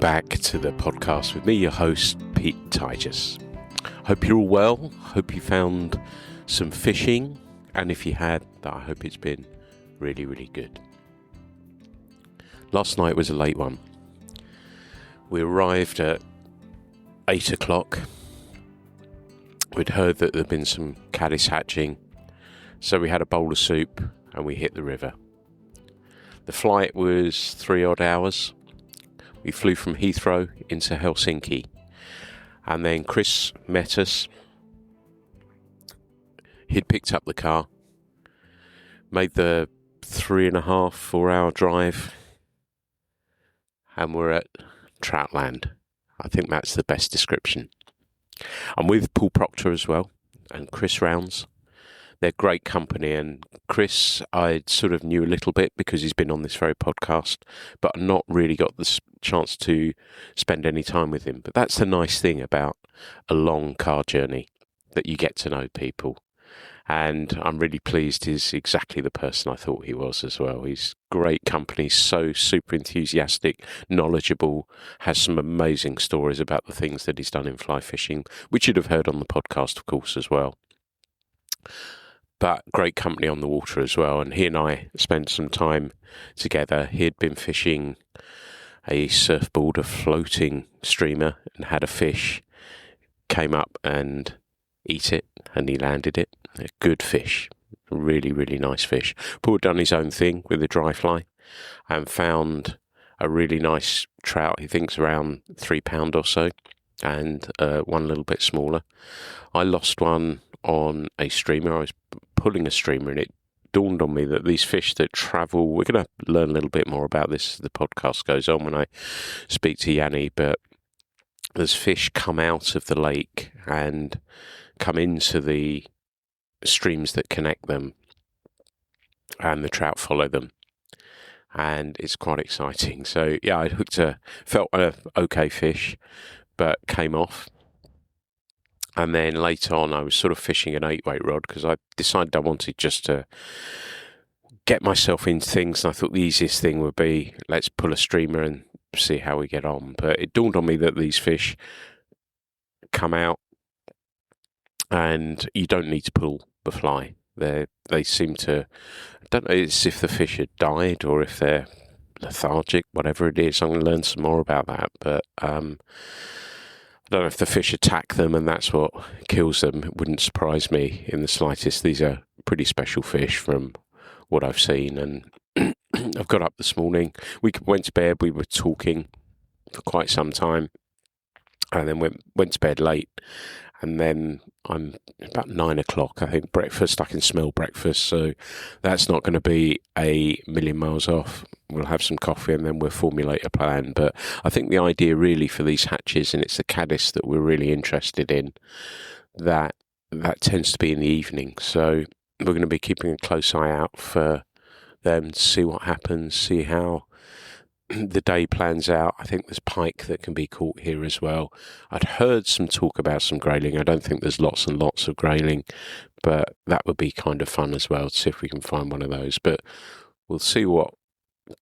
back to the podcast with me, your host, Pete Titus. Hope you're all well. Hope you found some fishing. And if you had, I hope it's been really, really good. Last night was a late one. We arrived at 8 o'clock. We'd heard that there'd been some caddis hatching. So we had a bowl of soup and we hit the river. The flight was 3 odd hours. We flew from Heathrow into Helsinki. And then Chris met us. He'd picked up the car. Made the 3.5-4 hour drive. And we're at Troutland. I think that's the best description. I'm with Paul Procter as well. And Chris Rownes. They're great company, and Chris I sort of knew a little bit because he's been on this very podcast, but I've not really got the chance to spend any time with him. But that's the nice thing about a long car journey, that you get to know people. And I'm really pleased he's exactly the person I thought he was as well. He's great company, so super enthusiastic, knowledgeable, has some amazing stories about the things that he's done in fly fishing, which you'd have heard on the podcast, of course, as well. But great company on the water as well. And he and I spent some time together. He had been fishing a surfboard, a floating streamer, and had a fish. Came up and eat it, and he landed it. A good fish. Really, really nice fish. Paul had done his own thing with a dry fly and found a really nice trout. He thinks around £3 or so, and one a little bit smaller. I lost one on a streamer. I was pulling a streamer, and it dawned on me that these fish that travel, we're going to learn a little bit more about this as the podcast goes on when I speak to Yanni, but there's fish come out of the lake and come into the streams that connect them, and the trout follow them, and it's quite exciting. So yeah, I felt a okay fish, but came off. And then later on, I was sort of fishing an 8-weight rod because I decided I wanted just to get myself into things. And I thought the easiest thing would be, let's pull a streamer and see how we get on. But it dawned on me that these fish come out and you don't need to pull the fly. They seem to, I don't know, it's if the fish had died or if they're lethargic, whatever it is. I'm going to learn some more about that. But I don't know if the fish attack them and that's what kills them. It wouldn't surprise me in the slightest. These are pretty special fish from what I've seen. And I've got up this morning. We went to bed. We were talking for quite some time. And then went to bed late. And then I'm about 9 o'clock, I think, breakfast. I can smell breakfast. So that's not going to be a million miles off. We'll have some coffee and then we'll formulate a plan. But I think the idea really for these hatches, and it's the caddis that we're really interested in, that tends to be in the evening. So we're going to be keeping a close eye out for them to see what happens, see how the day plans out. I think there's pike that can be caught here as well. I'd heard some talk about some grayling. I don't think there's lots and lots of grayling, but that would be kind of fun as well to see if we can find one of those. But we'll see what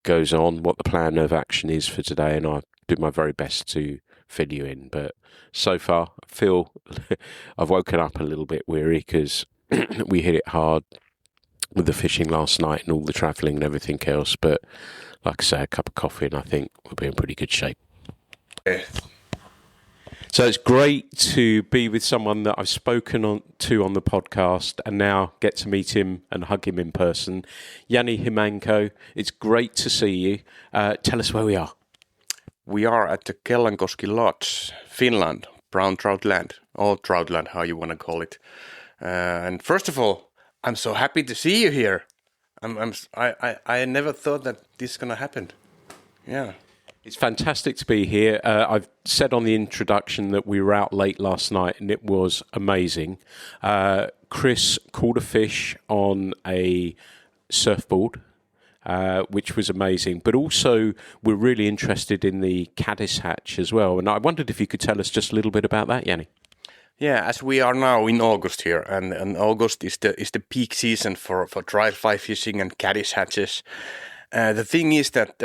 goes on, what the plan of action is for today, and I'll do my very best to fill you in. But so far, I feel I've woken up a little bit weary because we hit it hard with the fishing last night and all the travelling and everything else. But like I say, a cup of coffee and I think we'll be in pretty good shape. So it's great to be with someone that I've spoken to on the podcast and now get to meet him and hug him in person. Yanni Himanko, it's great to see you. Tell us where we are. We are at the Kellankoski Lodge, Finland, brown trout land, or trout land, how you want to call it. And first of all, I'm so happy to see you here. I never thought that this is going to happen. Yeah. It's fantastic to be here. I've said on the introduction that we were out late last night and it was amazing. Chris caught a fish on a surfboard, which was amazing. But also we're really interested in the caddis hatch as well. And I wondered if you could tell us just a little bit about that, Yanni. Yeah, as we are now in August here, and August is the peak season for dry fly fishing and caddis hatches. The thing is that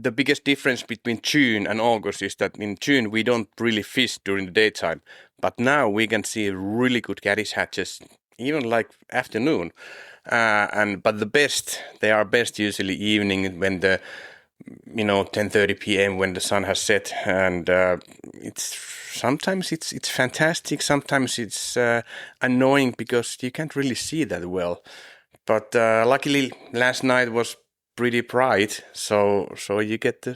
the biggest difference between June and August is that in June we don't really fish during the daytime, but now we can see really good caddis hatches, even like afternoon. But they are best usually evening when the 10:30 p.m. when the sun has set, and sometimes it's fantastic, sometimes it's annoying because you can't really see that well. But luckily last night was pretty bright, so you get to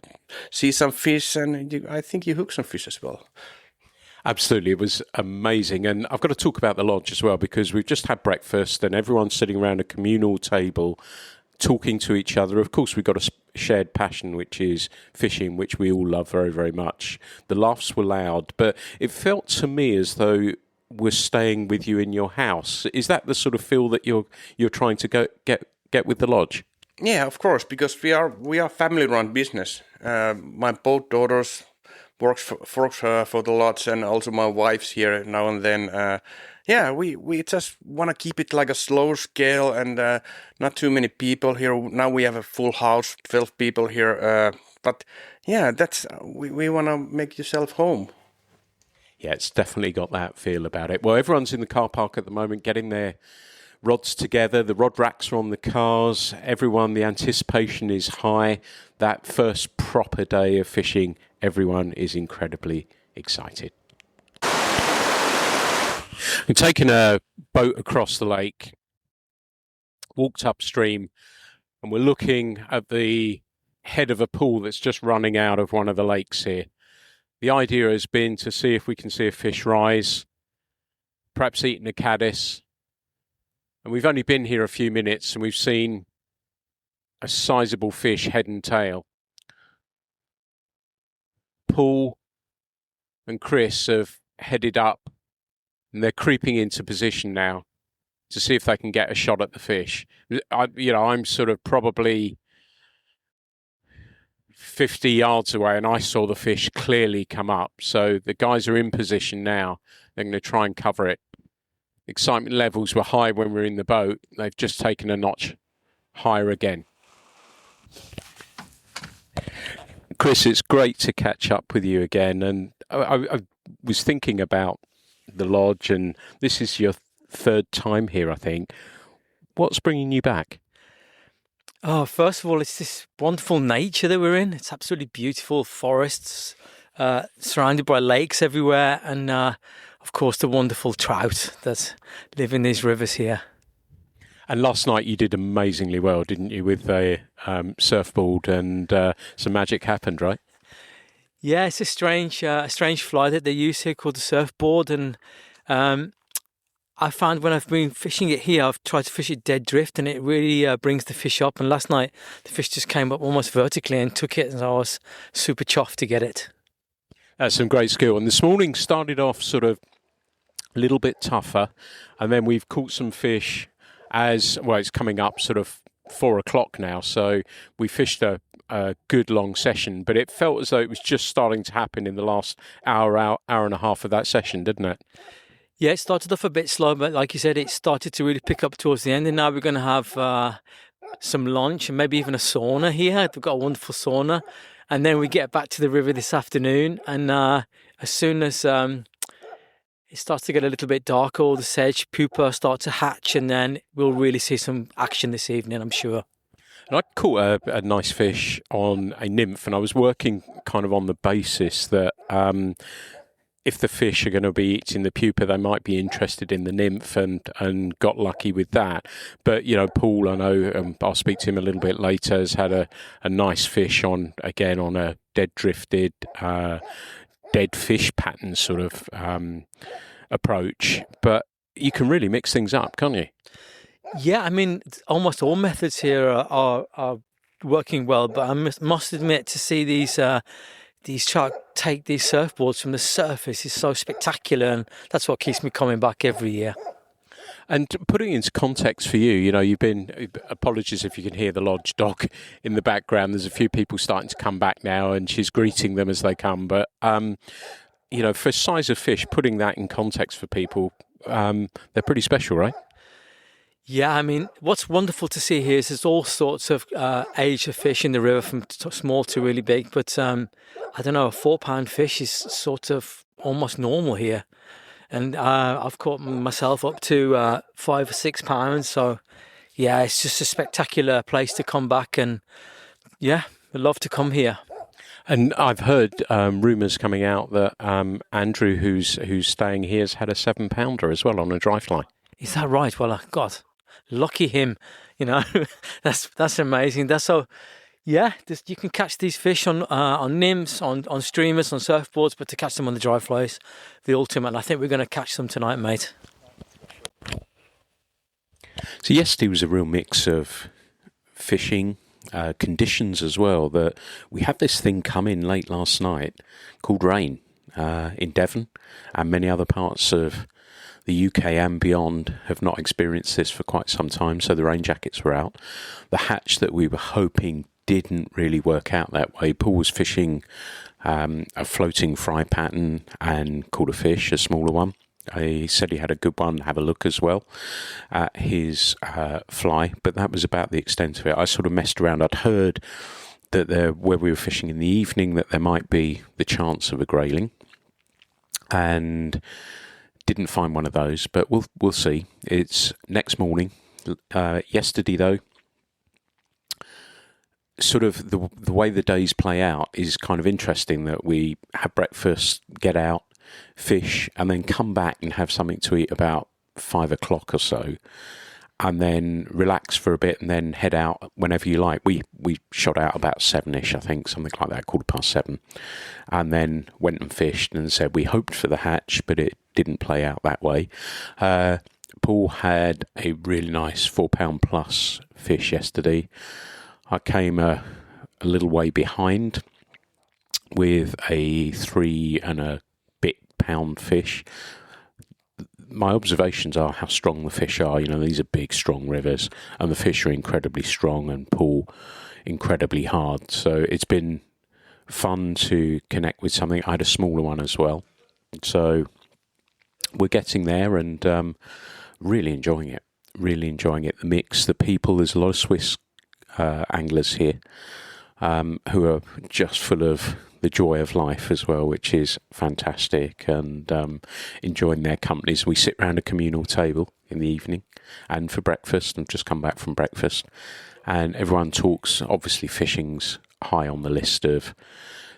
see some fish, and I think you hook some fish as well. Absolutely, it was amazing. And I've got to talk about the lodge as well, because we've just had breakfast and everyone's sitting around a communal table talking to each other. Of course, we've got a shared passion, which is fishing, which we all love very, very much. The laughs were loud, but it felt to me as though we're staying with you in your house. Is that the sort of feel that you're trying to get with the lodge? Yeah, of course, because we are family-run business. My both daughters works for the lodge, and also my wife's here now and then. We just want to keep it like a slow scale, and not too many people here. Now we have a full house, 12 people here. But yeah, that's we want to make yourself home. Yeah, it's definitely got that feel about it. Well, everyone's in the car park at the moment, getting their rods together. The rod racks are on the cars. The anticipation is high. That first proper day of fishing, everyone is incredibly excited. We've taken a boat across the lake, walked upstream, and we're looking at the head of a pool that's just running out of one of the lakes here. The idea has been to see if we can see a fish rise, perhaps eating a caddis. And we've only been here a few minutes, and we've seen a sizeable fish, head and tail. Paul and Chris have headed up, and they're creeping into position now to see if they can get a shot at the fish. I'm sort of probably 50 yards away, and I saw the fish clearly come up. So the guys are in position now. They're going to try and cover it. Excitement levels were high when we were in the boat. They've just taken a notch higher again. Chris, it's great to catch up with you again. And I was thinking about the lodge, and this is your third time here, I think. What's bringing you back? Oh, first of all, it's this wonderful nature that we're in. It's absolutely beautiful forests, surrounded by lakes everywhere, and of course the wonderful trout that live in these rivers here. And last night you did amazingly well, didn't you, with a surfboard, and some magic happened, right? Yeah, it's a strange fly that they use here called the surfboard, and I found when I've been fishing it here, I've tried to fish it dead drift, and it really brings the fish up. And last night the fish just came up almost vertically and took it, and I was super chuffed to get it. That's some great skill. And this morning started off sort of a little bit tougher, and then we've caught some fish as well. It's coming up sort of 4 o'clock now, so we fished a good long session, but it felt as though it was just starting to happen in the last hour and a half of that session, didn't it? Yeah, it started off a bit slow, but like you said, it started to really pick up towards the end, and now we're going to have some lunch and maybe even a sauna here. We've got a wonderful sauna, and then we get back to the river this afternoon, and as soon as it starts to get a little bit darker, all the sedge pupa start to hatch, and then we'll really see some action this evening, I'm sure. And I caught a nice fish on a nymph, and I was working kind of on the basis that if the fish are going to be eating the pupa, they might be interested in the nymph, and got lucky with that. But, Paul, I know, I'll speak to him a little bit later, has had a nice fish on a dead drifted, dead fish pattern sort of approach. But you can really mix things up, can't you? Yeah, I mean, almost all methods here are working well, but I must admit, to see these trout take these surfboards from the surface is so spectacular, and that's what keeps me coming back every year. And putting it into context for you, you've been, apologies if you can hear the lodge dog in the background. There's a few people starting to come back now, and she's greeting them as they come. But, for size of fish, putting that in context for people, they're pretty special, right? Yeah, I mean, what's wonderful to see here is there's all sorts of age of fish in the river, from small to really big. But I don't know, a 4 pound fish is sort of almost normal here. And I've caught myself up to 5 or 6 pounds. So yeah, it's just a spectacular place to come back, and yeah, I'd love to come here. And I've heard rumours coming out that Andrew, who's staying here, has had a 7 pounder as well on a dry fly. Is that right? Well, God, lucky him. You know, that's amazing. That's so. Yeah, you can catch these fish on nymphs, on streamers, on surfboards, but to catch them on the dry flies, the ultimate. And I think we're going to catch them tonight, mate. So yesterday was a real mix of fishing, conditions as well. That we had this thing come in late last night called rain in Devon, and many other parts of the UK and beyond have not experienced this for quite some time, so the rain jackets were out. The hatch that we were hoping didn't really work out that way. Paul was fishing a floating fry pattern and caught a fish, a smaller one. He said he had a good one. Have a look as well at his fly, but that was about the extent of it. I sort of messed around. I'd heard that where we were fishing in the evening, that there might be the chance of a grayling, and didn't find one of those. But we'll see. It's next morning. Yesterday though, sort of the way the days play out is kind of interesting, that we have breakfast, get out, fish, and then come back and have something to eat about 5 o'clock or so, and then relax for a bit and then head out whenever you like. We shot out about 7ish, I think, something like that, 7:15, and then went and fished and said we hoped for the hatch, but it didn't play out that way. Paul had a really nice 4 pound plus fish yesterday. I came a little way behind with a 3 pound fish. My observations are how strong the fish are. You know, these are big, strong rivers, and the fish are incredibly strong and pull incredibly hard. So it's been fun to connect with something. I had a smaller one as well. So we're getting there, and really enjoying it. Really enjoying it. The mix, the people. There's a lot of Swiss anglers here who are just full of the joy of life as well, which is fantastic, and enjoying their companies. We sit round a communal table in the evening and for breakfast. I've just come back from breakfast, and everyone talks. Obviously fishing's high on the list of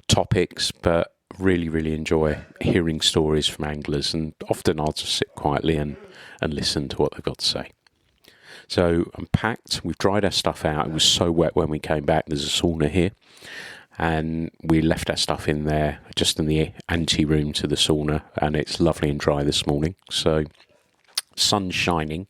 topics, but really, really enjoy hearing stories from anglers, and often I'll just sit quietly and listen to what they've got to say. So I'm packed. We've dried our stuff out. It was so wet when we came back. There's a sauna here, and we left our stuff in there, just in the ante-room to the sauna, and it's lovely and dry this morning. So sun's shining.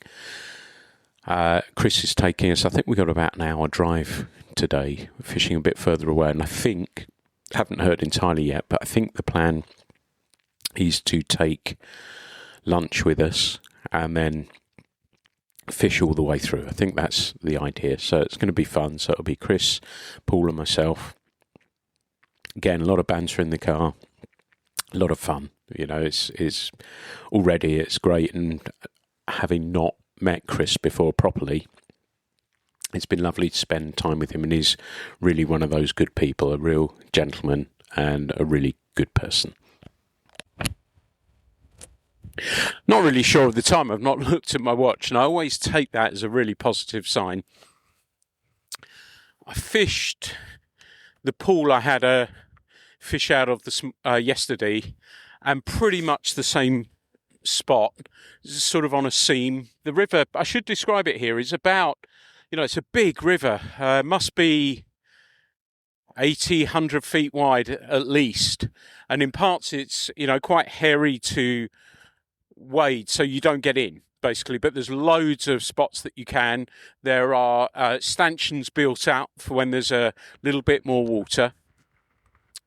Chris is taking us, I think we got about an hour drive today, fishing a bit further away, and I think, haven't heard entirely yet, but I think the plan is to take lunch with us and then fish all the way through. I think that's the idea. So it's going to be fun. So it'll be Chris, Paul and myself. Again, a lot of banter in the car, a lot of fun. You know, it's already, it's great. And having not met Chris before properly, it's been lovely to spend time with him. And he's really one of those good people, a real gentleman and a really good person. Not really sure of the time. I've not looked at my watch, and I always take that as a really positive sign. I fished the pool I had a fish out of yesterday, and pretty much the same spot, sort of on a seam. The river, I should describe it here, is about, it's a big river. Must be 80, 100 feet wide at least. And in parts it's, quite hairy to wade, so you don't get in, basically. But there's loads of spots that you can. There are stanchions built out for when there's a little bit more water.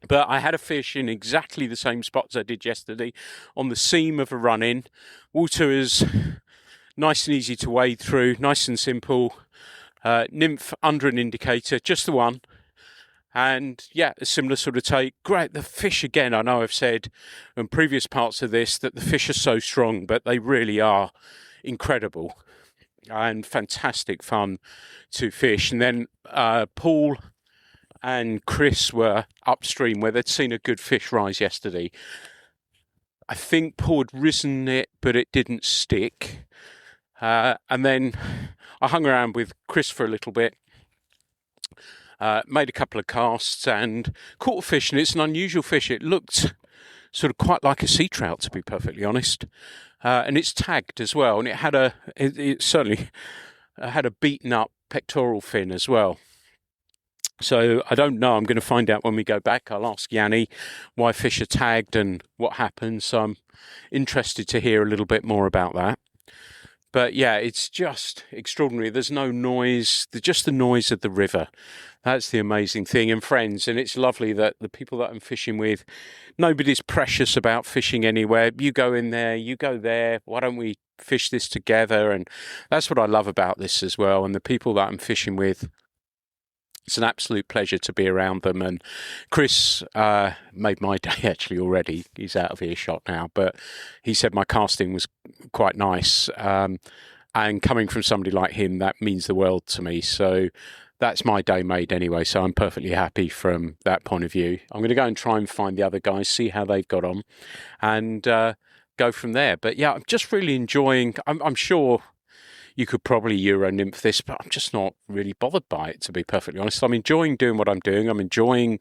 But I had a fish in exactly the same spot as I did yesterday, on the seam of a run-in. Water is nice and easy to wade through, nice and simple. Nymph under an indicator, just the one. And yeah, a similar sort of take. Great. The fish, again, I know I've said in previous parts of this that the fish are so strong, but they really are incredible. and fantastic fun to fish. And then Paul and Chris were upstream where they'd seen a good fish rise yesterday. I think Paul had risen it, but it didn't stick. And then I hung around with Chris for a little bit, made a couple of casts and caught a fish, and it's an unusual fish. It looked sort of quite like a sea trout, to be perfectly honest. And it's tagged as well, and it certainly had a beaten up pectoral fin as well. So I don't know. I'm going to find out when we go back. I'll ask Yanni why fish are tagged and what happens. So I'm interested to hear a little bit more about that. But yeah, it's just extraordinary. There's no noise, just the noise of the river. That's the amazing thing. And friends, and it's lovely that the people that I'm fishing with, nobody's precious about fishing anywhere. You go in there, you go there. Why don't we fish this together? And that's what I love about this as well. And the people that I'm fishing with, it's an absolute pleasure to be around them. And Chris made my day actually already. He's out of earshot now, but he said my casting was quite nice. And coming from somebody like him, that means the world to me. So that's my day made anyway. So I'm perfectly happy from that point of view. I'm going to go and try and find the other guys, see how they've got on, and go from there. But yeah, I'm just really enjoying. I'm sure you could probably Euro nymph this, but I'm just not really bothered by it, to be perfectly honest. I'm enjoying doing what I'm doing. I'm enjoying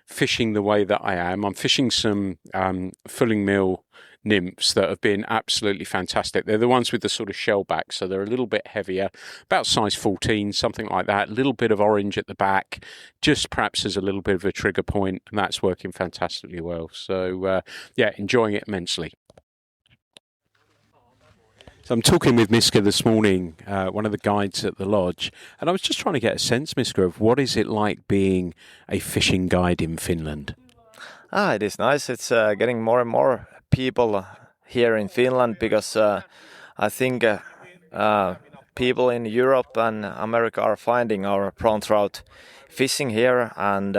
fishing the way that I am. I'm fishing some fulling mill nymphs that have been absolutely fantastic. They're the ones with the sort of shell back, so they're a little bit heavier, about size 14, something like that. A little bit of orange at the back, just perhaps as a little bit of a trigger point, and that's working fantastically well. So, yeah, enjoying it immensely. So I'm talking with Miska this morning, one of the guides at the lodge, and I was just trying to get a sense, Miska, of what is it like being a fishing guide in Finland? It is nice. It's getting more and more people here in Finland because I think people in Europe and America are finding our brown trout fishing here, and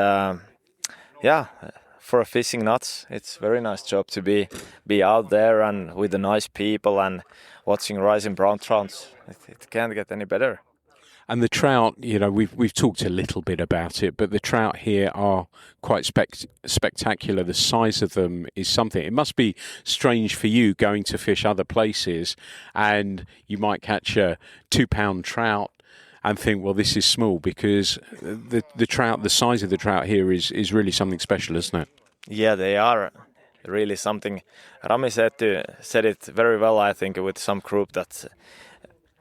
for fishing nuts, it's a very nice job to be out there and with the nice people and watching rising brown trouts. It can't get any better. And the trout, you know, we've talked a little bit about it, but the trout here are quite spectacular. The size of them is something. It must be strange for you going to fish other places and you might catch a 2-pound trout and think, well, this is small, because the trout, the size of the trout here is really something special, isn't it? Yeah, they are really something. Rami said it very well, I think, with some group, that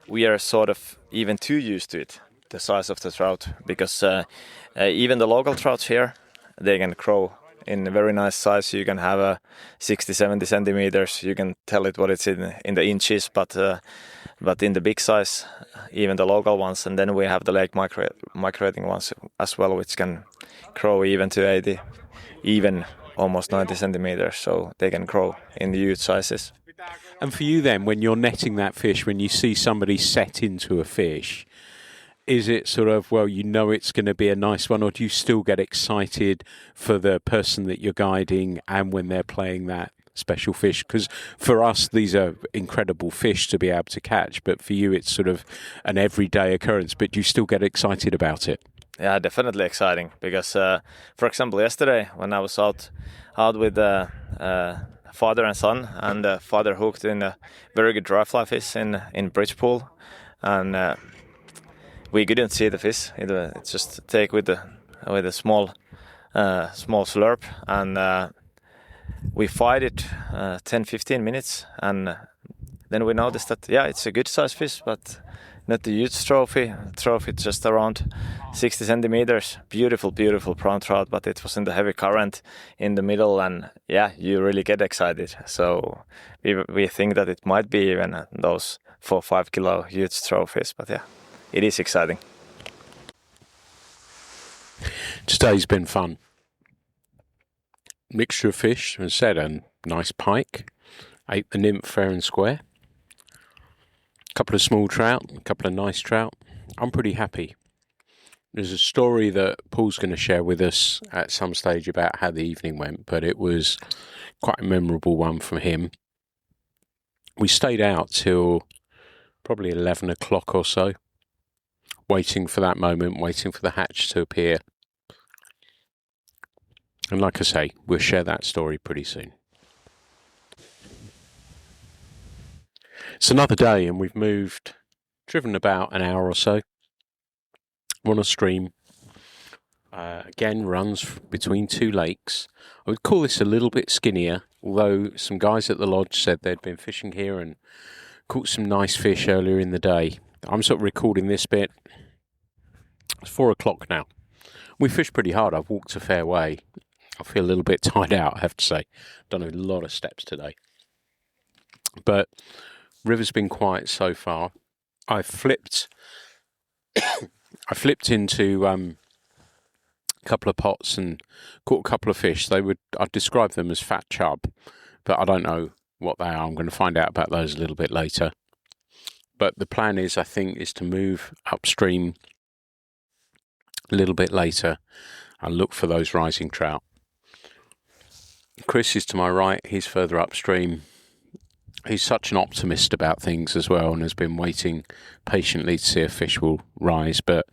we are sort of even too used to it, the size of the trout, because even the local trouts here, they can grow in a very nice size. You can have a 60-70 centimeters. You can tell it what it's in the inches, but in the big size, even the local ones. And then we have the lake migrating ones as well, which can grow even to 80, even almost 90 centimeters. So they can grow in huge sizes. And for you then, when you're netting that fish, when you see somebody set into a fish, is it sort of, well, you know it's going to be a nice one, or do you still get excited for the person that you're guiding and when they're playing that special fish? Because for us, these are incredible fish to be able to catch, but for you, it's sort of an everyday occurrence, but do you still get excited about it? Yeah, definitely exciting, because, for example, yesterday when I was out with father and son, and father hooked in a very good dry fly fish in bridge pool, and we couldn't see the fish. It just take with a small slurp, and we fight it 10-15 minutes, and then we noticed that it's a good size fish, but not a huge trophy just around 60 centimeters. Beautiful brown trout, but it was in the heavy current in the middle, and you really get excited. So we think that it might be even those 4-5 kilo huge trophies, but it is exciting. Today's been fun. Mixture of fish, as I said, a nice pike. Ate the nymph fair and square. A couple of small trout, a couple of nice trout. I'm pretty happy. There's a story that Paul's going to share with us at some stage about how the evening went, but it was quite a memorable one from him. We stayed out till probably 11 o'clock or so, waiting for that moment, waiting for the hatch to appear. And like I say, we'll share that story pretty soon. It's another day and we've driven about an hour or so. We're on a stream. Again, runs between two lakes. I would call this a little bit skinnier, although some guys at the lodge said they'd been fishing here and caught some nice fish earlier in the day. I'm sort of recording this bit. It's 4 o'clock now. We fished pretty hard. I've walked a fair way. I feel a little bit tired out, I have to say. Done a lot of steps today. But river's been quiet so far. I flipped into a couple of pots and caught a couple of fish. I'd describe them as fat chub, but I don't know what they are. I'm going to find out about those a little bit later. But the plan is to move upstream a little bit later and look for those rising trout. Chris is to my right. He's further upstream. He's such an optimist about things as well and has been waiting patiently to see if fish will rise, but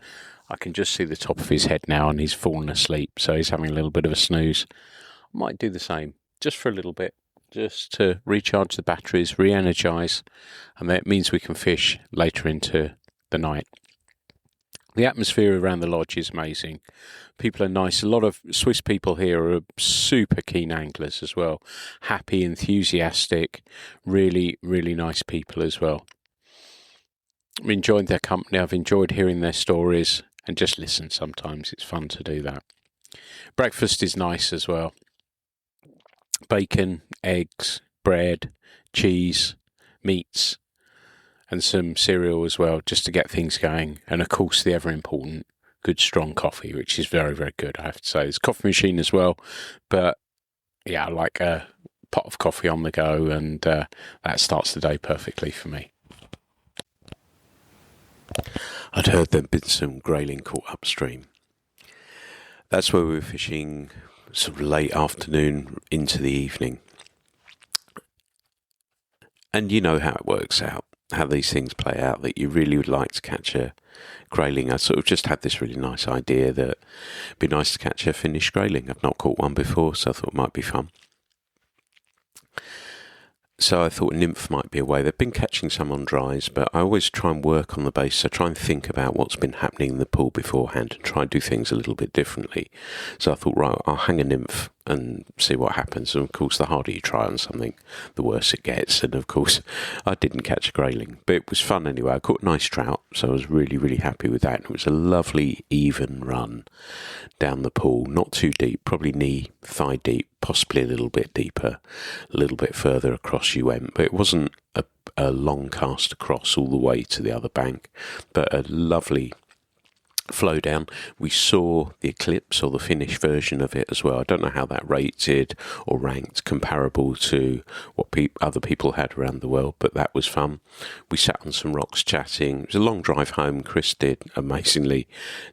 I can just see the top of his head now and he's fallen asleep, so he's having a little bit of a snooze. I might do the same, just for a little bit, just to recharge the batteries, re-energise, and that means we can fish later into the night. The atmosphere around the lodge is amazing. People are nice. A lot of Swiss people here are super keen anglers as well. Happy, enthusiastic, really, really nice people as well. I've enjoyed their company. I've enjoyed hearing their stories and just listen sometimes. It's fun to do that. Breakfast is nice as well. Bacon, eggs, bread, cheese, meats, and some cereal as well, just to get things going. And of course, the ever important good strong coffee, which is very, very good, I have to say. There's a coffee machine as well, but yeah, I like a pot of coffee on the go, and that starts the day perfectly for me. I'd heard there'd been some grayling caught upstream. That's where we were fishing sort of late afternoon into the evening. And you know how it works out, how these things play out, that you really would like to catch a grayling. I sort of just had this really nice idea that it'd be nice to catch a Finnish grayling. I've not caught one before, so I thought it might be fun. So I thought a nymph might be a way. They've been catching some on dries, but I always try and work on the basis. I try and think about what's been happening in the pool beforehand and try and do things a little bit differently. So I thought, right, I'll hang a nymph and see what happens. And of course, the harder you try on something, the worse it gets. And of course, I didn't catch a grayling, but it was fun anyway. I caught a nice trout, so I was really, really happy with that. It was a lovely, even run down the pool, not too deep, probably knee, thigh deep, possibly a little bit deeper, a little bit further across you went, but it wasn't a long cast across all the way to the other bank, but a lovely flow down. We saw the eclipse, or the Finnish version of it as well. I don't know how that rated or ranked comparable to what other people had around the world, but that was fun. We sat on some rocks chatting. It was a long drive home. Chris did amazingly,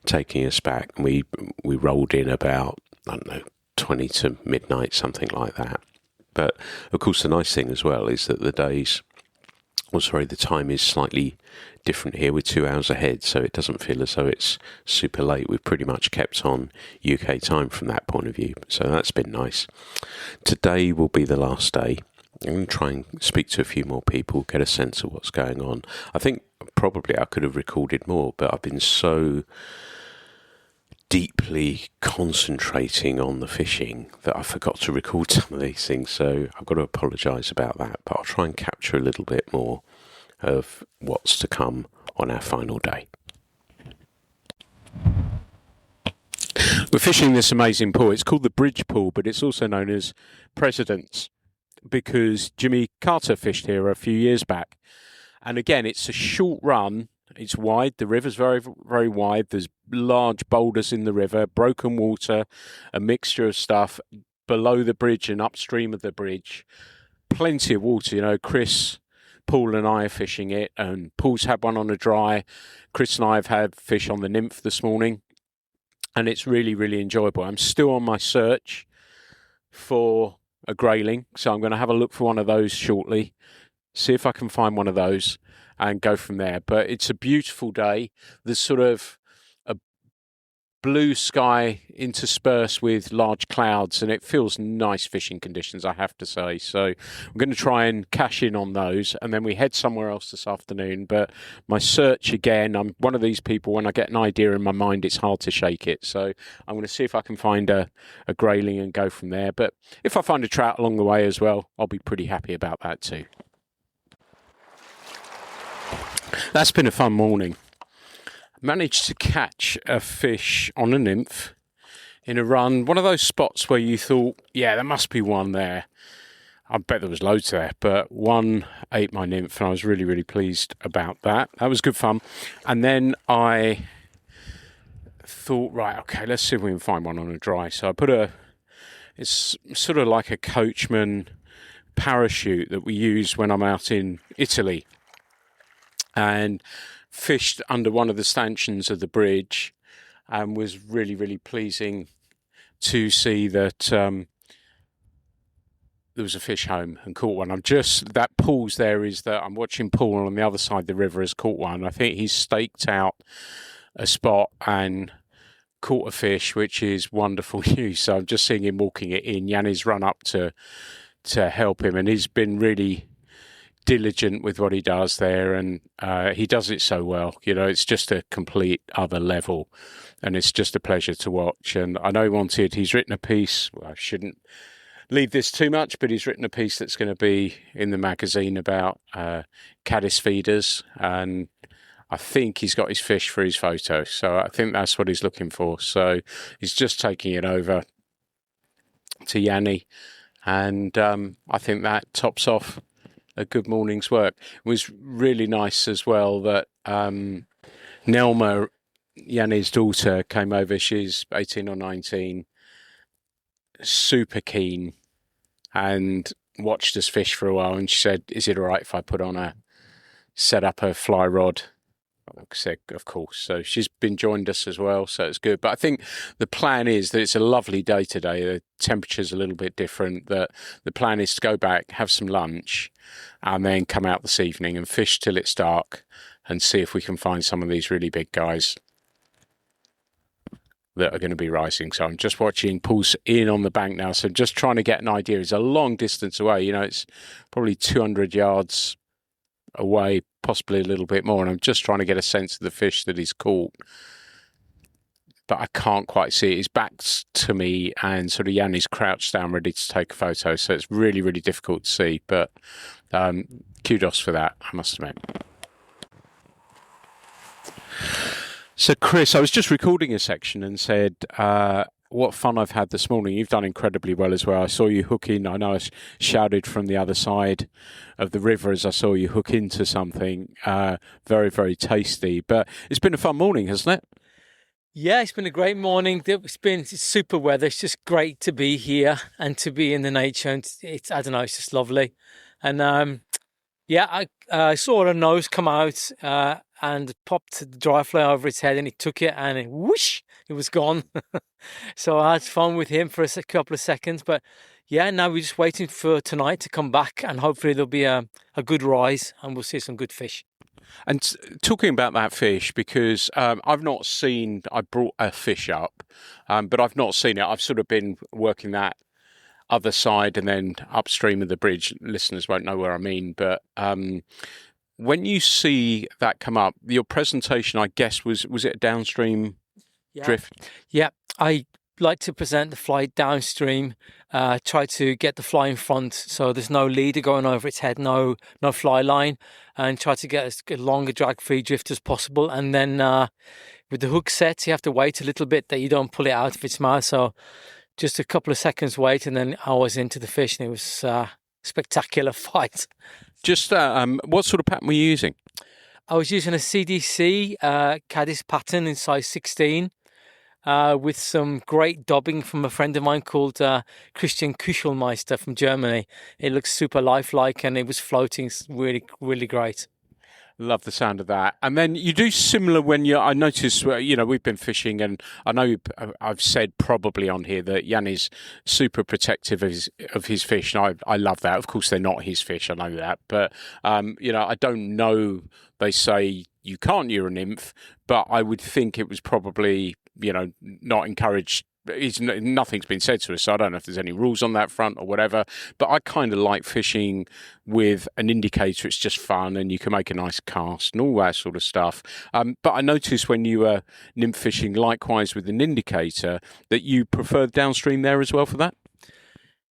taking us back, and we rolled in about, I don't know, 20 to midnight, something like that. But of course, the nice thing as well is that the time is slightly different here. We're 2 hours ahead, so it doesn't feel as though it's super late. We've pretty much kept on UK time from that point of view, so that's been nice. Today will be the last day. I'm going to try and speak to a few more people, get a sense of what's going on. I think probably I could have recorded more, but I've been so deeply concentrating on the fishing that I forgot to record some of these things, so I've got to apologise about that, but I'll try and capture a little bit more of what's to come on our final day. We're fishing this amazing pool. It's called the Bridge Pool, but it's also known as President's because Jimmy Carter fished here a few years back. And again, it's a short run. It's wide. The river's very, very wide. There's large boulders in the river, broken water, a mixture of stuff below the bridge and upstream of the bridge. Plenty of water. You know, Chris, Paul and I are fishing it, and Paul's had one on a dry. Chris and I have had fish on the nymph this morning, and it's really, really enjoyable. I'm still on my search for a grayling, so I'm going to have a look for one of those shortly. see if I can find one of those and go from there. But it's a beautiful day. There's sort of a blue sky interspersed with large clouds, and it feels nice fishing conditions, I have to say. So I'm going to try and cash in on those, and then we head somewhere else this afternoon. But my search, again, I'm one of these people, when I get an idea in my mind, it's hard to shake it. So I'm going to see if I can find a grayling and go from there. But if I find a trout along the way as well, I'll be pretty happy about that too. That's been a fun morning. Managed to catch a fish on a nymph in a run. One of those spots where you thought, yeah, there must be one there. I bet there was loads there, but one ate my nymph, and I was really, really pleased about that. That was good fun. And then I thought, right, okay, let's see if we can find one on a dry. So I put it's sort of like a coachman parachute that we use when I'm out in Italy, and fished under one of the stanchions of the bridge, and was really, really pleasing to see that there was a fish home and caught one. That pause there is that I'm watching Paul on the other side of the river has caught one. I think he's staked out a spot and caught a fish, which is wonderful news. So I'm just seeing him walking it in. Yanni's run up to help him, and he's been really diligent with what he does there, and he does it so well. It's just a complete other level, and it's just a pleasure to watch. And I know he's written a piece, well, I shouldn't leave this too much, but he's written a piece that's going to be in the magazine about caddis feeders, and I think he's got his fish for his photo, so I think that's what he's looking for. So he's just taking it over to Yanni, and I think that tops off a good morning's work. It was really nice as well that Nelma, Yanni's daughter, came over. She's 18 or 19, super keen, and watched us fish for a while. And she said, "Is it all right if I set up a fly rod?" I said, "Of course." So she's joined us as well, so it's good. But I think the plan is that it's a lovely day today. The temperature's a little bit different. That the plan is to go back, have some lunch, and then come out this evening and fish till it's dark and see if we can find some of these really big guys that are going to be rising. So I'm just watching Paul's in on the bank now, so just trying to get an idea. It's a long distance away. It's probably 200 yards away, possibly a little bit more, and I'm just trying to get a sense of the fish that he's caught, but I can't quite see it. His back's to me, and sort of Yanni's crouched down ready to take a photo, so it's really, really difficult to see, but kudos for that, I must admit. So Chris, I was just recording a section and said what fun I've had this morning. You've done incredibly well as well. I saw you hook in. I know I shouted from the other side of the river as I saw you hook into something very, very tasty. But it's been a fun morning, hasn't it? Yeah, it's been a great morning. It's super weather. It's just great to be here and to be in the nature. And it's I don't know, it's just lovely. And I saw a nose come out and popped the dry fly over its head, and it took it, and whoosh, it was gone. So I had fun with him for a couple of seconds. But yeah, now we're just waiting for tonight to come back, and hopefully there'll be a good rise and we'll see some good fish. And talking about that fish, because I brought a fish up, but I've not seen it. I've sort of been working that other side and then upstream of the bridge. Listeners won't know where I mean, but when you see that come up, your presentation, I guess, was it a downstream drift? Yeah, I like to present the fly downstream, try to get the fly in front so there's no leader going over its head, no fly line, and try to get as long a drag-free drift as possible. And then with the hook set, you have to wait a little bit that you don't pull it out of its mouth. So just a couple of seconds wait, and then I was into the fish, and it was a spectacular fight. Just what sort of pattern were you using? I was using a CDC caddis pattern in size 16 with some great dobbing from a friend of mine called Christian Kuschelmeister from Germany. It looks super lifelike, and it was floating really, really great. Love the sound of that. And then you do similar when I notice, we've been fishing, and I know I've said probably on here that Jan is super protective of his fish. And I love that. Of course, they're not his fish. I know that. But, I don't know. They say you can't, you're a nymph, but I would think it was probably, not encouraged. Nothing's been said to us, so I don't know if there's any rules on that front or whatever. But I kind of like fishing with an indicator. It's just fun, and you can make a nice cast and all that sort of stuff. But I noticed when you were nymph fishing, likewise with an indicator, that you prefer downstream there as well for that.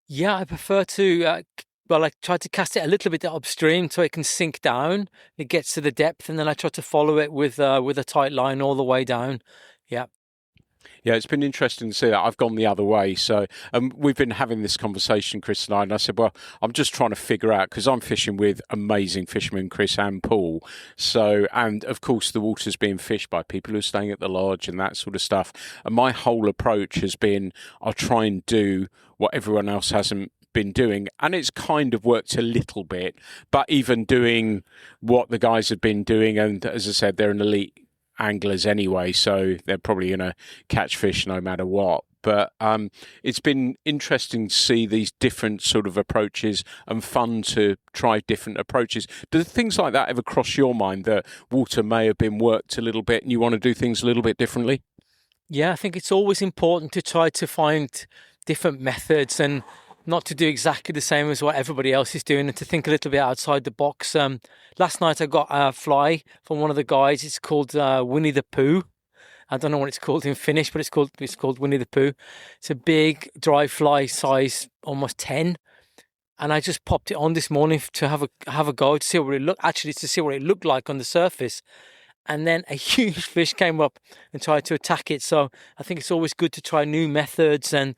Yeah, I prefer to. I try to cast it a little bit upstream so it can sink down. It gets to the depth, and then I try to follow it with a tight line all the way down. Yeah. Yeah, it's been interesting to see that. I've gone the other way. So we've been having this conversation, Chris and I said, well, I'm just trying to figure out, because I'm fishing with amazing fishermen, Chris and Paul. So, and of course, the water's being fished by people who are staying at the lodge and that sort of stuff. And my whole approach has been, I'll try and do what everyone else hasn't been doing, and it's kind of worked a little bit, but even doing what the guys have been doing, and as I said, they're an elite anglers anyway, so they're probably going to catch fish no matter what. But it's been interesting to see these different sort of approaches, and fun to try different approaches. Do things like that ever cross your mind, that water may have been worked a little bit and you want to do things a little bit differently? Yeah, I think it's always important to try to find different methods and not to do exactly the same as what everybody else is doing, and to think a little bit outside the box. Last night I got a fly from one of the guys. It's called Winnie the Pooh. I don't know what it's called in Finnish, but it's called Winnie the Pooh. It's a big dry fly, size almost 10. And I just popped it on this morning to have a go to see what it looked like on the surface. And then a huge fish came up and tried to attack it. So I think it's always good to try new methods and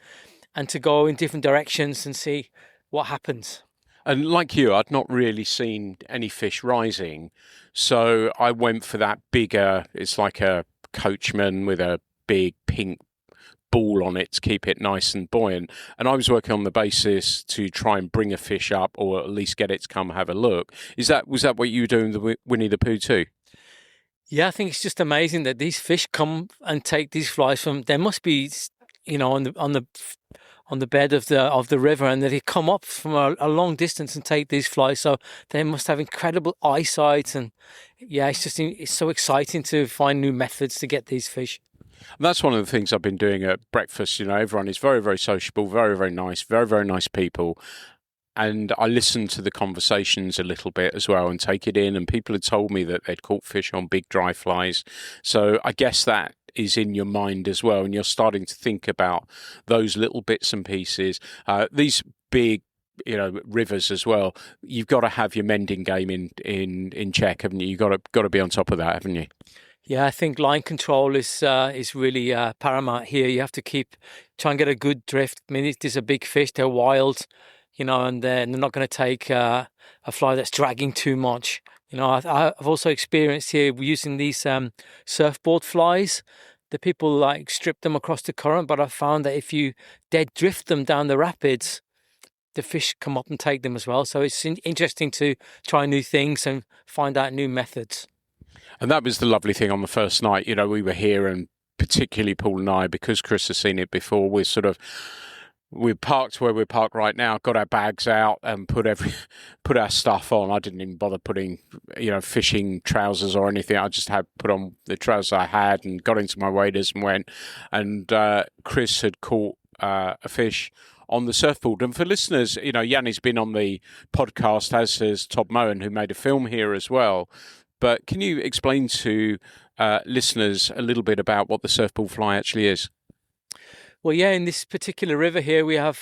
to go in different directions and see what happens. And like you, I'd not really seen any fish rising, so I went for that bigger, it's like a coachman with a big pink ball on it to keep it nice and buoyant. And I was working on the basis to try and bring a fish up, or at least get it to come have a look. Was that what you were doing with Winnie the Pooh too? Yeah, I think it's just amazing that these fish come and take these flies from, there must be, on the bed of the river, and that they come up from a long distance and take these flies. So they must have incredible eyesight, and yeah, it's so exciting to find new methods to get these fish. That's one of the things I've been doing at breakfast. Everyone is very, very sociable, very, very nice, very, very nice people. And I listen to the conversations a little bit as well and take it in. And people had told me that they'd caught fish on big dry flies. So I guess that is in your mind as well. And you're starting to think about those little bits and pieces. These big, rivers as well. You've got to have your mending game in check, haven't you? You've got to be on top of that, haven't you? Yeah, I think line control is really paramount here. You have to try and get a good drift. I mean, it is a big fish. They're wild. And they're not going to take a fly that's dragging too much. I've also experienced here using these surfboard flies. The people strip them across the current, but I found that if you dead drift them down the rapids, the fish come up and take them as well. So it's interesting to try new things and find out new methods. And that was the lovely thing on the first night. We were here, and particularly Paul and I, because Chris has seen it before, we're parked where we're parked right now, got our bags out and put our stuff on. I didn't even bother putting, fishing trousers or anything. I just had put on the trousers I had and got into my waders and went. And Chris had caught a fish on the surfboard. And for listeners, Yanni's been on the podcast, as has Todd Moen, who made a film here as well. But can you explain to listeners a little bit about what the surfboard fly actually is? Well, yeah, in this particular river here, we have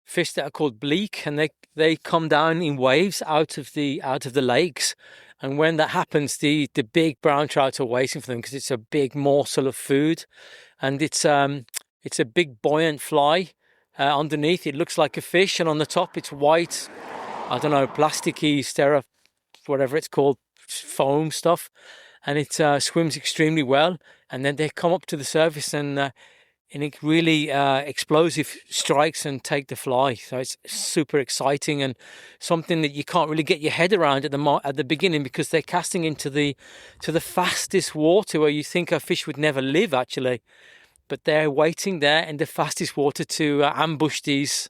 fish that are called bleak, and they come down in waves out of the lakes. And when that happens, the big brown trout are waiting for them, because it's a big morsel of food, and it's a big buoyant fly. Underneath, it looks like a fish, and on the top, it's white. I don't know, plasticky, whatever it's called, foam stuff, and it swims extremely well. And then they come up to the surface, and and it really explosive strikes and take the fly. So it's super exciting and something that you can't really get your head around at the beginning, because they're casting into the fastest water where you think a fish would never live actually, but they're waiting there in the fastest water to ambush these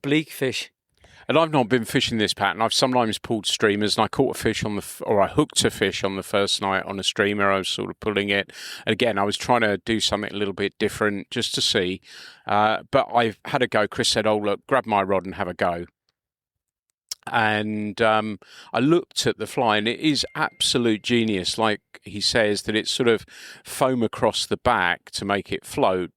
bleak fish. And I've not been fishing this pattern. I've sometimes pulled streamers, and I caught a fish or I hooked a fish on the first night on a streamer. I was sort of pulling it. And again, I was trying to do something a little bit different just to see. But I've had a go. Chris said, "Oh, look, grab my rod and have a go." And I looked at the fly, and it is absolute genius. Like he says, that it's sort of foam across the back to make it float,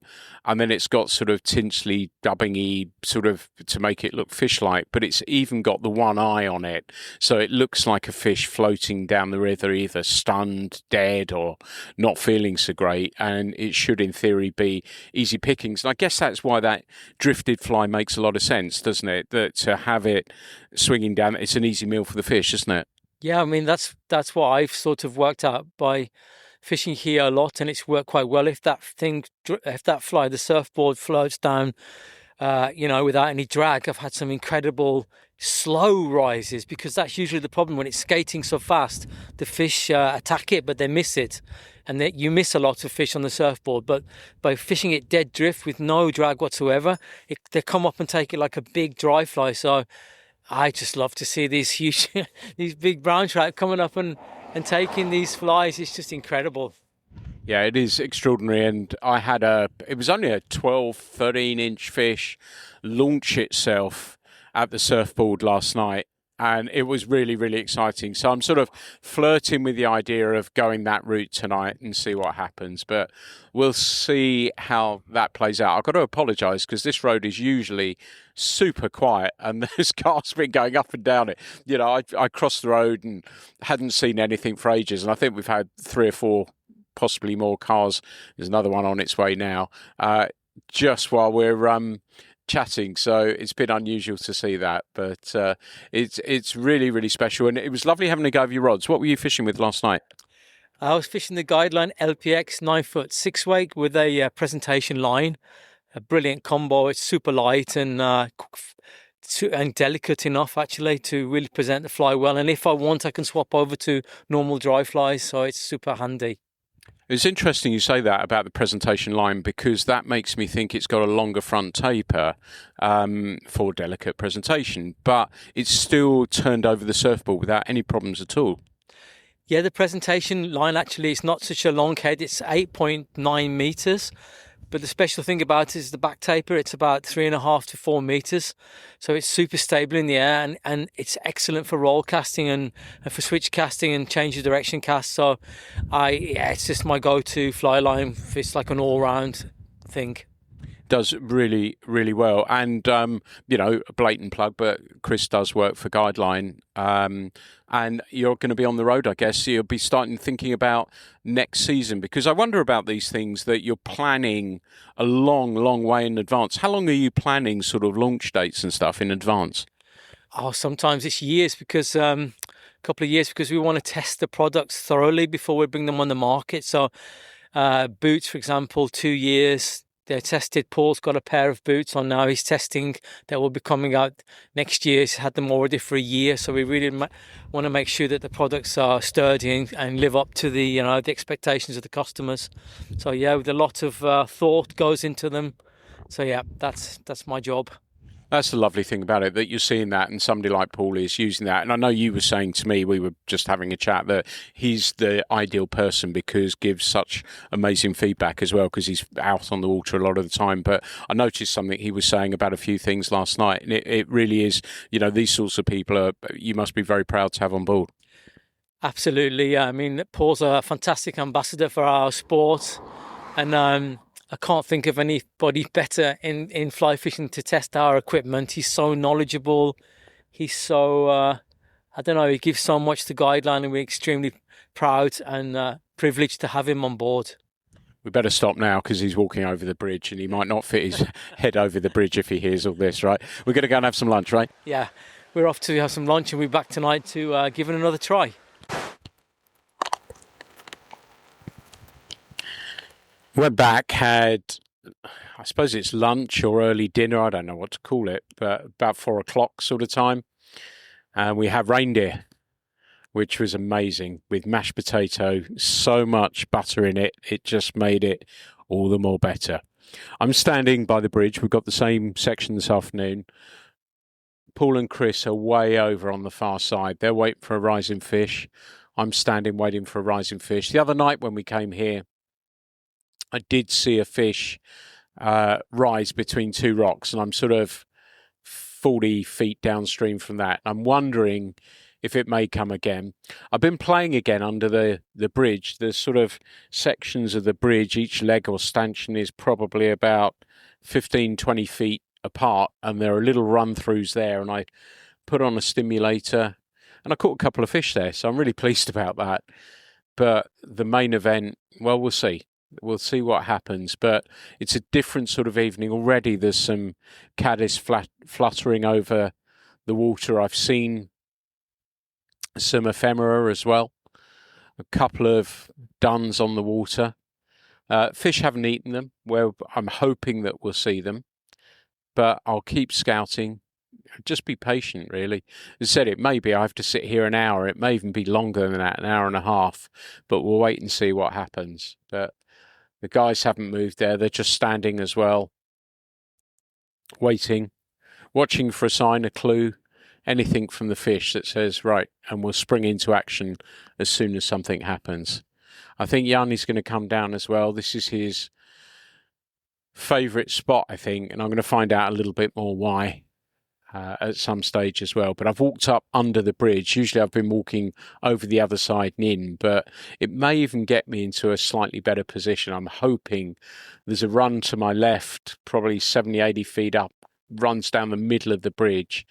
and then it's got sort of tinsely, dubbingy sort of to make it look fish-like, but it's even got the one eye on it, so it looks like a fish floating down the river, either stunned, dead, or not feeling so great, and it should in theory be easy pickings. And I guess that's why that drifted fly makes a lot of sense, doesn't it? That to have it swinging down, it's an easy meal for the fish, isn't it? Yeah, I mean, that's what I've sort of worked out by fishing here a lot, and it's worked quite well. If that fly, the surfboard, floats down, without any drag, I've had some incredible slow rises, because that's usually the problem when it's skating so fast. The fish attack it, but they miss it, and you miss a lot of fish on the surfboard. But by fishing it dead drift with no drag whatsoever, they come up and take it like a big dry fly. So I just love to see these huge, these big brown trout coming up and taking these flies. It's just incredible. Yeah, it is extraordinary. And I had it was only a 12, 13-inch fish launch itself at the surfboard last night. And it was really, really exciting. So I'm sort of flirting with the idea of going that route tonight and see what happens. But we'll see how that plays out. I've got to apologise because this road is usually super quiet and there's cars been going up and down it. You know, I crossed the road and hadn't seen anything for ages. And I think we've had 3 or 4, possibly more cars. There's another one on its way now, just while we're chatting, so it's been unusual to see that, but it's really, really special, and it was lovely having a go of your rods. What were you fishing with last night? I was fishing the Guideline LPX 9-foot 6-weight with a presentation line. A brilliant combo. It's super light and delicate enough actually to really present the fly well, and if I want I can swap over to normal dry flies, so it's super handy. It's interesting you say that about the presentation line, because that makes me think it's got a longer front taper for delicate presentation, but it's still turned over the surfboard without any problems at all. Yeah, the presentation line actually is not such a long head. It's 8.9 meters. But the special thing about it is the back taper. It's about 3.5 to 4 meters. So it's super stable in the air, and it's excellent for roll casting and for switch casting and change of direction cast. So it's just my go-to fly line. It's like an all-round thing. Does really, really well. And, a blatant plug, but Chris does work for Guideline. And you're going to be on the road, I guess. You'll be thinking about next season, because I wonder about these things that you're planning a long, long way in advance. How long are you planning sort of launch dates and stuff in advance? Oh, sometimes it's years, because a couple of years, because we want to test the products thoroughly before we bring them on the market. So boots, for example, 2 years. They're tested. Paul's got a pair of boots on now. He's testing that will be coming out next year. He's had them already for a year. So we really want to make sure that the products are sturdy and live up to the expectations of the customers. So yeah, with a lot of thought goes into them. So yeah, that's my job. That's the lovely thing about it, that you're seeing that, and somebody like Paul is using that. And I know you were saying to me, we were just having a chat, that he's the ideal person because gives such amazing feedback as well, because he's out on the water a lot of the time. But I noticed something he was saying about a few things last night, and it really is, these sorts of people you must be very proud to have on board. Absolutely. Yeah. I mean, Paul's a fantastic ambassador for our sport, and I can't think of anybody better in fly fishing to test our equipment. He's so knowledgeable. He's so, he gives so much to Guideline, and we're extremely proud and privileged to have him on board. We better stop now because he's walking over the bridge and he might not fit his head over the bridge if he hears all this, right? We're going to go and have some lunch, right? Yeah, we're off to have some lunch and we'll be back tonight to give it another try. We're back, had I suppose it's lunch or early dinner, I don't know what to call it, but about 4 o'clock sort of time. And we have reindeer, which was amazing, with mashed potato, so much butter in it, it just made it all the more better. I'm standing by the bridge. We've got the same section this afternoon. Paul and Chris are way over on the far side. They're waiting for a rising fish. I'm standing waiting for a rising fish. The other night when we came here, I did see a fish rise between two rocks, and I'm sort of 40 feet downstream from that. I'm wondering if it may come again. I've been playing again under the bridge. There's sort of sections of the bridge, each leg or stanchion is probably about 15, 20 feet apart, and there are little run-throughs there, and I put on a stimulator, and I caught a couple of fish there, so I'm really pleased about that. But the main event, well, we'll see. We'll see what happens, but it's a different sort of evening already. There's some caddis fluttering over the water. I've seen some ephemera as well, a couple of duns on the water. Fish haven't eaten them. Well, I'm hoping that we'll see them, but I'll keep scouting. Just be patient, really. As I said, it may be I have to sit here an hour. It may even be longer than that, an hour and a half, but we'll wait and see what happens. But the guys haven't moved there. They're just standing as well, waiting, watching for a sign, a clue, anything from the fish that says, right, and we'll spring into action as soon as something happens. I think Yanni's going to come down as well. This is his favourite spot, I think, and I'm going to find out a little bit more why at some stage as well. But I've walked up under the bridge. Usually I've been walking over the other side and in, but it may even get me into a slightly better position. I'm hoping there's a run to my left, probably 70, 80 feet up, runs down the middle of the bridge.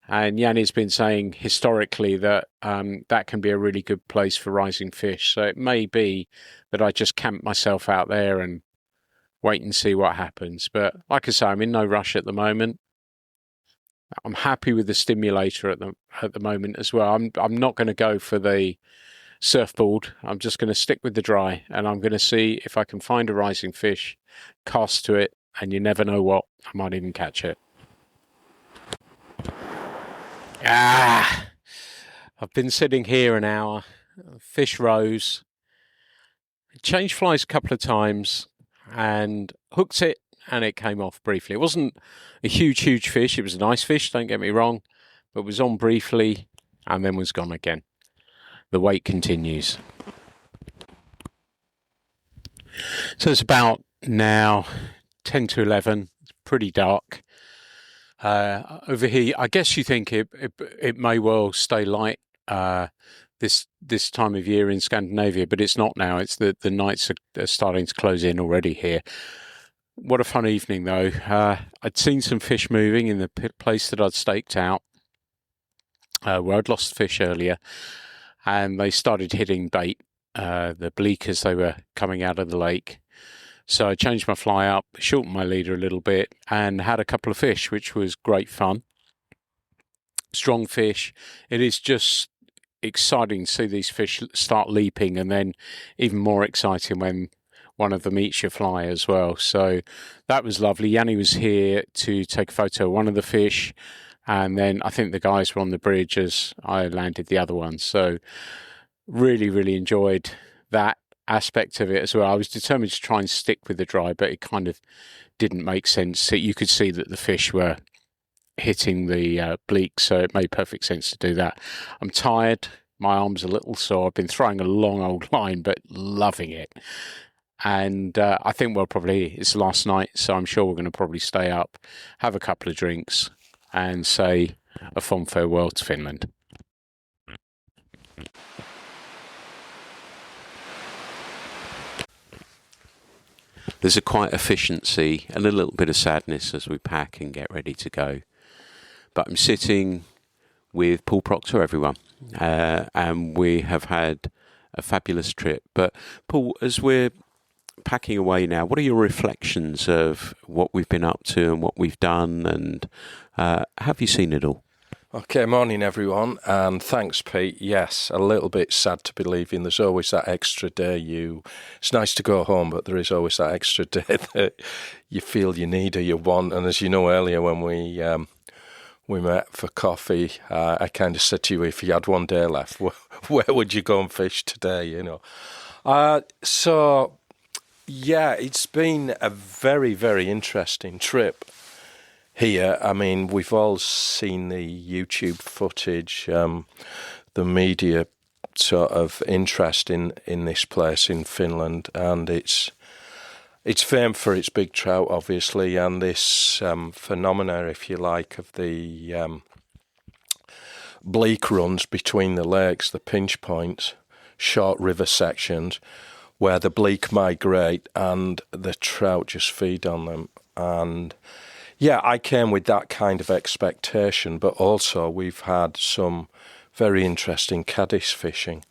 And Yanni's been saying historically that that can be a really good place for rising fish. So it may be that I just camp myself out there and wait and see what happens. But like I say, I'm in no rush at the moment. I'm happy with the stimulator at the moment as well. I'm not going to go for the surfboard. I'm just going to stick with the dry, and I'm going to see if I can find a rising fish, cast to it, and you never know what, I might even catch it. I've been sitting here an hour. Fish rose. Changed flies a couple of times and hooked it, and it came off briefly. It wasn't a huge fish. It was a nice fish, don't get me wrong, but was on briefly and then was gone again. The wait continues. So it's about now 10 to 11. It's pretty dark. Over here, I guess you think it may well stay light this time of year in Scandinavia, but it's not now. It's the nights are starting to close in already here. What a fun evening, though. I'd seen some fish moving in the place that I'd staked out, where I'd lost fish earlier, and they started hitting bait, the bleak, as they were coming out of the lake. So I changed my fly up, shortened my leader a little bit, and had a couple of fish, which was great fun. Strong fish. It is just exciting to see these fish start leaping, and then even more exciting when one of them eats your fly as well. So that was lovely. Yanni was here to take a photo of one of the fish, and then I think the guys were on the bridge as I landed the other one. So really enjoyed that aspect of it as well. I was determined to try and stick with the dry, but it kind of didn't make sense. You could see that the fish were hitting the bleak, so it made perfect sense to do that. I'm tired. My arm's a little sore. I've been throwing a long old line, but loving it. And I think it's last night, so I'm sure we're going to probably stay up, have a couple of drinks, and say a fond farewell to Finland. There's a quiet efficiency and a little bit of sadness as we pack and get ready to go. But I'm sitting with Paul Procter, everyone, and we have had a fabulous trip. But Paul, as we're packing away now, what are your reflections of what we've been up to and what we've done, and have you seen it all? Okay, morning everyone, and thanks Pete. Yes, a little bit sad to be leaving. There's always that extra day it's nice to go home, but there is always that extra day that you feel you need or you want. And as you know, earlier when we met for coffee, I kind of said to you, if you had one day left, where would you go and fish today, you know? So yeah, it's been a very, very interesting trip here. I mean, we've all seen the YouTube footage, the media sort of interest in this place in Finland, and it's famed for its big trout, obviously, and this phenomena, if you like, of the bleak runs between the lakes, the pinch points, short river sections, where the bleak migrate and the trout just feed on them. And yeah, I came with that kind of expectation, but also we've had some very interesting caddis fishing,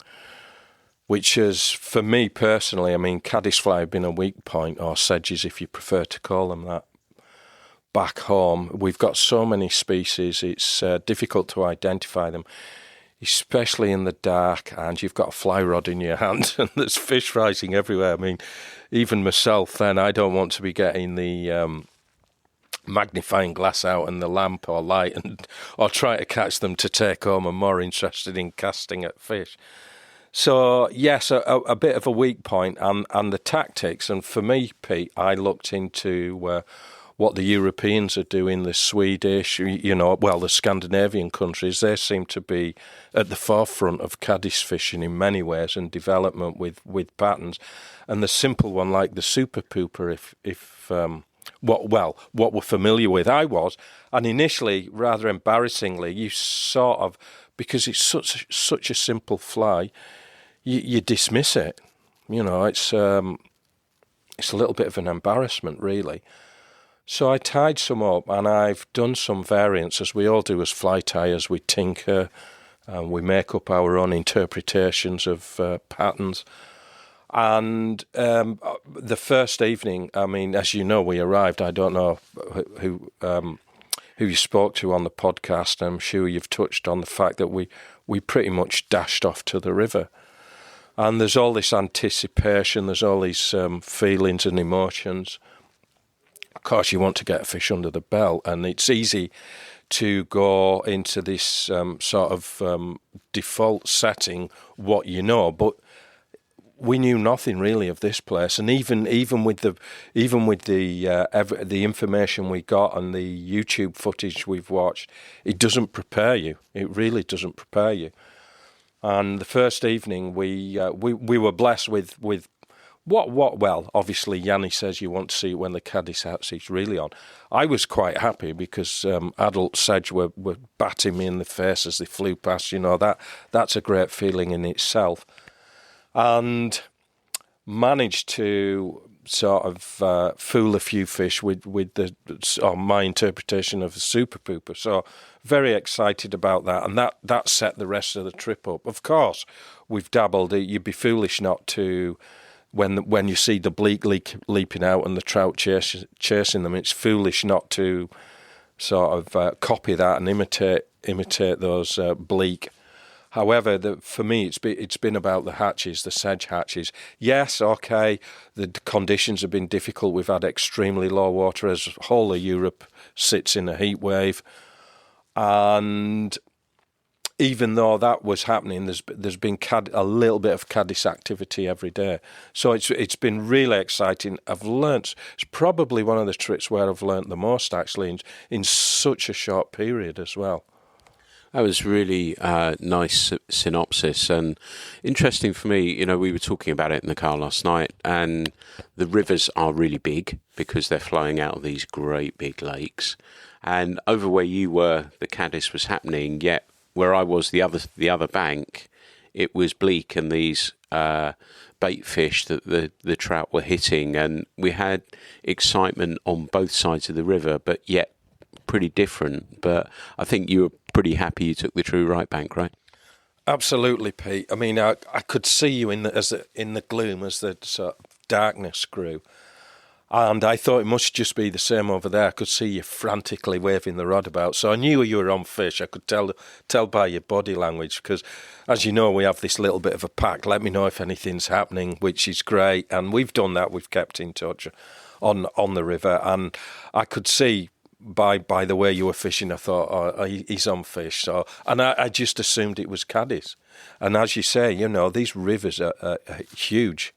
which is, for me personally, I mean, caddis fly have been a weak point, or sedges if you prefer to call them that, back home. We've got so many species, it's difficult to identify them, especially in the dark, and you've got a fly rod in your hand and there's fish rising everywhere. I mean, even myself then, I don't want to be getting the magnifying glass out and the lamp or light or try to catch them to take home. I'm more interested in casting at fish. So yes, a bit of a weak point, and the tactics. And for me, Pete, I looked into what the Europeans are doing, the Swedish, the Scandinavian countries. They seem to be at the forefront of caddis fishing in many ways and development with patterns. And the simple one, like the super pooper, what we're familiar with, I was, and initially, rather embarrassingly, you sort of, because it's such a simple fly, you dismiss it. You know, it's a little bit of an embarrassment, really. So I tied some up, and I've done some variants, as we all do as fly tiers. We tinker, and we make up our own interpretations of patterns. And the first evening, I mean, as you know, we arrived. I don't know who you spoke to on the podcast. I'm sure you've touched on the fact that we pretty much dashed off to the river. And there's all this anticipation, there's all these feelings and emotions. Of course, you want to get a fish under the belt, and it's easy to go into this sort of default setting, what you know, but we knew nothing really of this place, and even with the information we got and the YouTube footage we've watched, it doesn't prepare you. It really doesn't prepare you. And the first evening, we were blessed with well, obviously Yanni says you want to see it when the caddis hatchie's really on. I was quite happy because adult sedge were batting me in the face as they flew past. You know, that's a great feeling in itself. And managed to sort of fool a few fish with my interpretation of the super pooper. So very excited about that, and that set the rest of the trip up. Of course, we've dabbled. You'd be foolish not to, when you see the bleak leaping out and the trout chasing them, it's foolish not to sort of copy that and imitate those bleak. However, for me, it's been about the hatches, the sedge hatches. Yes, okay, the conditions have been difficult. We've had extremely low water as the whole of Europe sits in a heat wave. And even though that was happening, there's been a little bit of caddis activity every day. So it's been really exciting. It's probably one of the trips where I've learnt the most, actually, in such a short period as well. That was really nice synopsis, and interesting for me. You know, we were talking about it in the car last night, and the rivers are really big because they're flowing out of these great big lakes. And over where you were, the caddis was happening, yet where I was, the other bank, it was bleak and these bait fish that the trout were hitting, and we had excitement on both sides of the river, but yet pretty different. But I think you were pretty happy you took the true right bank, right? Absolutely, Pete. I mean, I could see you in the gloom as the sort of darkness grew, And I thought it must just be the same over there. I could see you frantically waving the rod about. So I knew you were on fish. I could tell by your body language because, as you know, we have this little bit of a pact. Let me know if anything's happening, which is great. And we've done that. We've kept in touch on the river. And I could see by the way you were fishing, I thought, oh, he's on fish. So, and I just assumed it was caddis. And as you say, you know, these rivers are huge.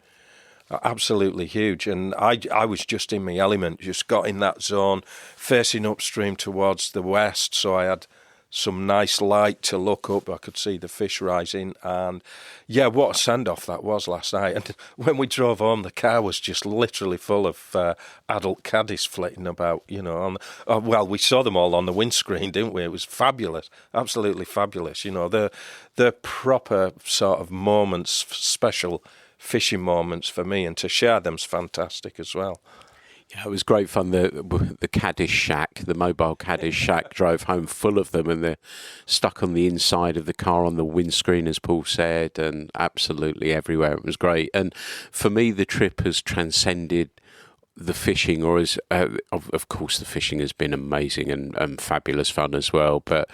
Absolutely huge, and I was just in my element, just got in that zone, facing upstream towards the west, so I had some nice light to look up. I could see the fish rising, and yeah, what a send-off that was last night. And when we drove home, the car was just literally full of adult caddis flitting about, you know. Well, we saw them all on the windscreen, didn't we? It was fabulous, absolutely fabulous. You know, they're proper sort of moments, special fishing moments for me, and to share them's fantastic as well. Yeah, it was great fun. The caddis shack, the mobile caddis shack, drove home full of them, and they're stuck on the inside of the car, on the windscreen, as Paul said, and absolutely everywhere. It was great. And for me, the trip has transcended the fishing, or as of course the fishing has been amazing and fabulous fun as well. But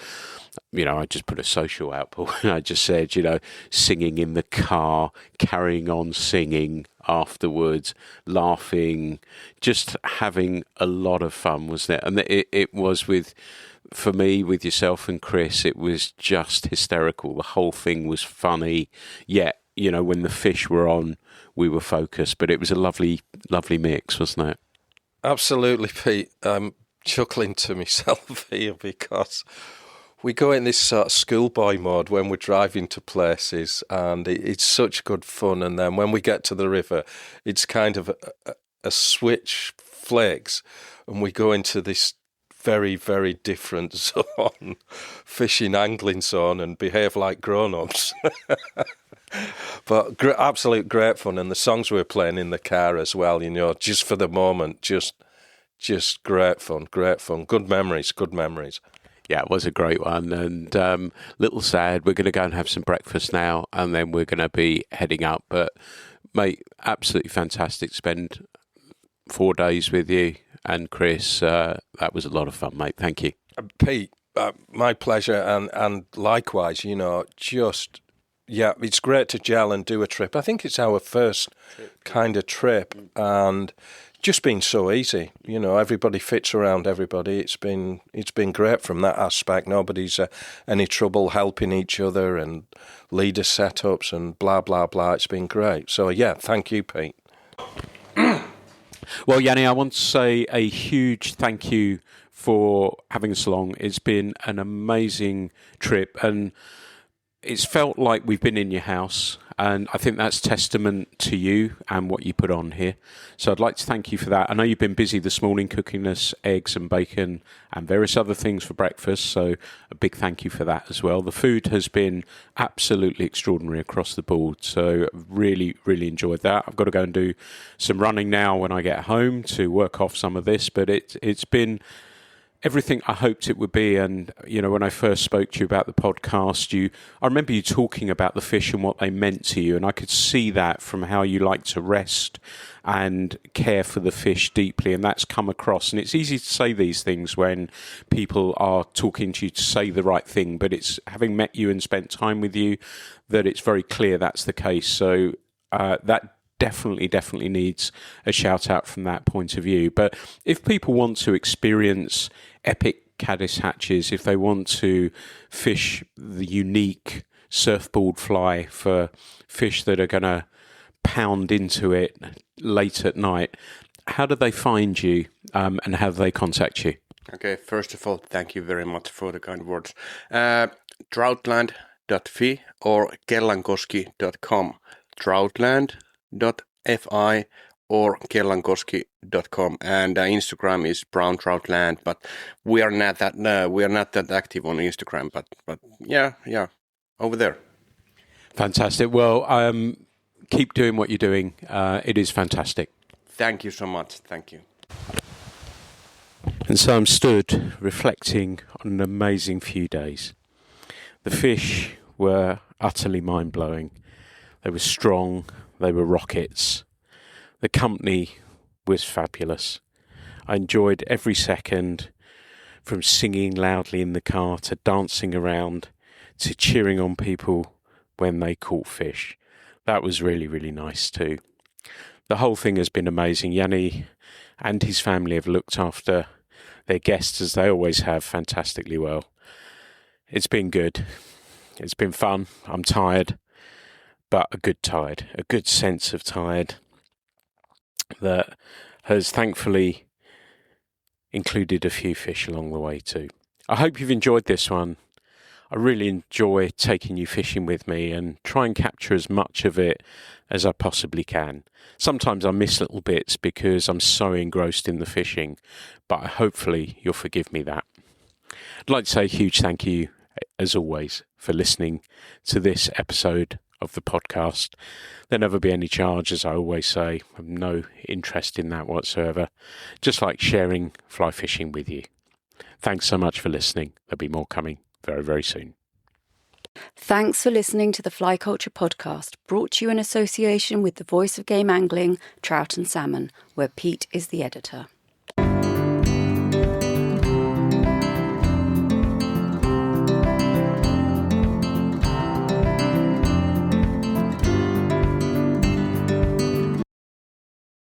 you know, I just put a social out, Paul, and I just said, you know, singing in the car, carrying on singing afterwards, laughing, just having a lot of fun, wasn't it? And it was for me, with yourself and Chris, it was just hysterical. The whole thing was funny, yet, you know, when the fish were on, we were focused, but it was a lovely, lovely mix, wasn't it? Absolutely, Pete. I'm chuckling to myself here because we go in this sort of schoolboy mode when we're driving to places, and it's such good fun. And then when we get to the river, it's kind of a switch flicks, and we go into this very, very different zone, fishing, angling zone, and behave like grown-ups. But absolute great fun, and the songs we were playing in the car as well, you know, just for the moment, just great fun, good memories. Yeah, it was a great one, and little sad. We're going to go and have some breakfast now, and then we're going to be heading up. But mate, absolutely fantastic. Spend 4 days with you and Chris. That was a lot of fun, mate. Thank you, Pete. My pleasure, and likewise. You know, just. Yeah, it's great to gel and do a trip. I think it's our first kind of trip, and just been so easy. You know, everybody fits around everybody. It's been great from that aspect. Nobody's any trouble helping each other and leader setups and blah blah blah. It's been great. So yeah, thank you, Pete. Well, Yanni, I want to say a huge thank you for having us along. It's been an amazing trip, and it's felt like we've been in your house, and I think that's testament to you and what you put on here. So I'd like to thank you for that. I know you've been busy this morning cooking us eggs and bacon and various other things for breakfast, so a big thank you for that as well. The food has been absolutely extraordinary across the board, so really, really enjoyed that. I've got to go and do some running now when I get home to work off some of this, but it's been everything I hoped it would be. And, you know, when I first spoke to you about the podcast, I remember you talking about the fish and what they meant to you. And I could see that from how you like to rest and care for the fish deeply. And that's come across. And it's easy to say these things when people are talking to you to say the right thing. But it's having met you and spent time with you that it's very clear that's the case. So that definitely needs a shout out from that point of view. But if people want to experience epic caddis hatches, if they want to fish the unique surfboard fly for fish that are going to pound into it late at night, how do they find you and how do they contact you? Okay, first of all, thank you very much for the kind words. Troutland.fi or kellankoski.com. Troutland.fi or kellankoski.com, and Instagram is Brown Trout Land, but we are not that active on Instagram, but yeah, over there. Fantastic. Well, keep doing what you're doing. It is fantastic. Thank you so much. Thank you. And so I'm stood reflecting on an amazing few days. The fish were utterly mind-blowing. They were strong. They were rockets. The company was fabulous. I enjoyed every second, from singing loudly in the car to dancing around to cheering on people when they caught fish. That was really, really nice too. The whole thing has been amazing. Yanni and his family have looked after their guests, as they always have, fantastically well. It's been good. It's been fun. I'm tired, but a good tired, a good sense of tired that has thankfully included a few fish along the way too. I hope you've enjoyed this one. I really enjoy taking you fishing with me and try and capture as much of it as I possibly can. Sometimes I miss little bits because I'm so engrossed in the fishing, but hopefully you'll forgive me that. I'd like to say a huge thank you, as always, for listening to this episode of the podcast. There'll never be any charge, as I always say. I have no interest in that whatsoever. Just like sharing fly fishing with you. Thanks so much for listening. There'll be more coming very, very soon. Thanks for listening to the Fly Culture Podcast, brought to you in association with the Voice of Game Angling, Trout and Salmon, where Pete is the editor.